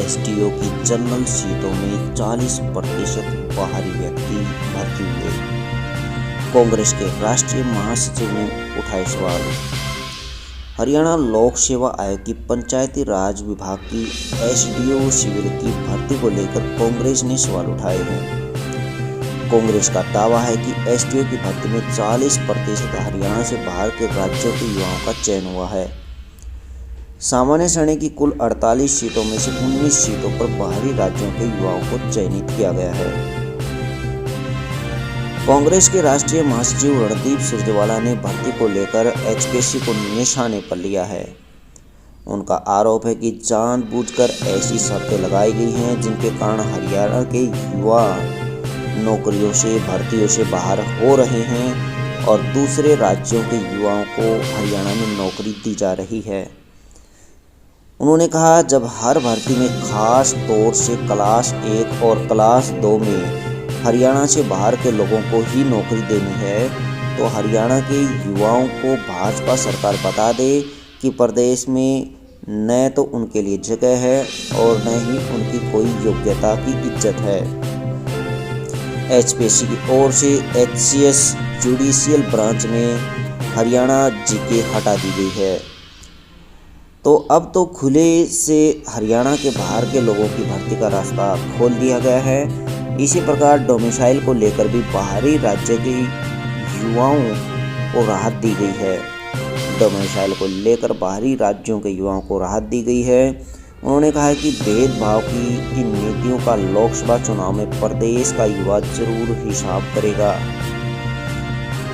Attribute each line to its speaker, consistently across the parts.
Speaker 1: SDO की general सीटों में 40% बाहरी व्यक्ति भर्ती हुए। कांग्रेस के राष्ट्रीय महासचिव ने उठाए सवाल। हरियाणा लोक सेवा आयोग की पंचायती राज विभाग की एसडीओ सिविल की भर्ती को लेकर कांग्रेस ने सवाल उठाए हैं। कांग्रेस का दावा है कि एसडीओ की भर्ती में 40% हरियाणा से बाहर के राज्यों के युवाओं का चयन हुआ है। सामान्य श्रेणी की कुल 48 सीटों में से 19 सीटों पर बाहरी राज्यों के युवाओं को चयनित किया गया है। कांग्रेस के राष्ट्रीय महासचिव रणदीप सुरजेवाला ने भर्ती को लेकर एचपीएससी को निशाने पर लिया है। उनका आरोप है कि जानबूझकर ऐसी शर्तें लगाई गई हैं जिनके कारण हरियाणा के युवा नौकरियों से भर्तियों से बाहर हो रहे हैं और दूसरे राज्यों के युवाओं को हरियाणा में नौकरी दी जा रही है। उन्होंने कहा, जब हर भर्ती में खास तौर से क्लास 1 और क्लास 2 में हरियाणा से बाहर के लोगों को ही नौकरी देनी है, तो हरियाणा के युवाओं को भाजपा सरकार बता दे कि प्रदेश में न तो उनके लिए जगह है और न ही उनकी कोई योग्यता की इज्जत है। एचपीएससी की ओर से एचसीएस जुडिशियल ब्रांच में हरियाणा जीके हटा दी गई है, तो अब तो खुले से हरियाणा के बाहर के लोगों की भर्ती का रास्ता खोल दिया गया है। इसी प्रकार डोमिसाइल को लेकर भी बाहरी राज्य के युवाओं को राहत दी गई है। डोमिसाइल को लेकर बाहरी राज्यों के युवाओं को राहत दी गई है। उन्होंने कहा है कि भेदभाव की इन नीतियों का लोकसभा चुनाव में प्रदेश का युवा जरूर हिसाब करेगा।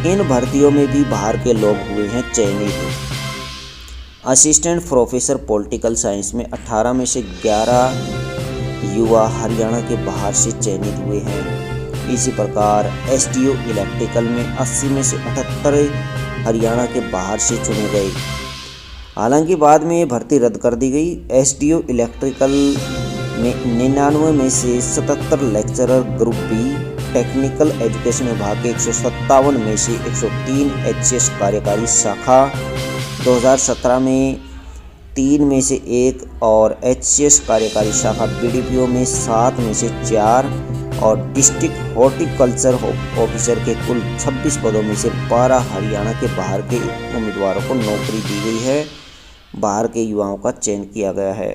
Speaker 1: इन भर्तियों में भी बाहर के लोग हुए हैं चयनित। असिस्टेंट प्रोफेसर पॉलिटिकल साइंस में 18 में से 11 युवा हरियाणा के बाहर से चयनित हुए हैं। इसी प्रकार एसडीओ इलेक्ट्रिकल में 80 में से 78 हरियाणा के बाहर से चुने गए। हालांकि बाद में ये भर्ती रद्द कर दी गई। एसडीओ इलेक्ट्रिकल में 99 में से 77 lecturer group B, technical education विभाग के 157 में से 103 एचसीएस कार्यकारी शाखा, 2017 में 3 में से 1 और एचसीएस कार्यकारी शाखा बीडीपीओ में 7 में से 4 और डिस्ट्रिक्ट हॉर्टिकल्चर ऑफिसर के कुल 26 पदों में से 12 हरियाणा के बाहर के उम्मीदवारों को नौकरी दी गई है। बाहर के युवाओं का चयन किया गया है।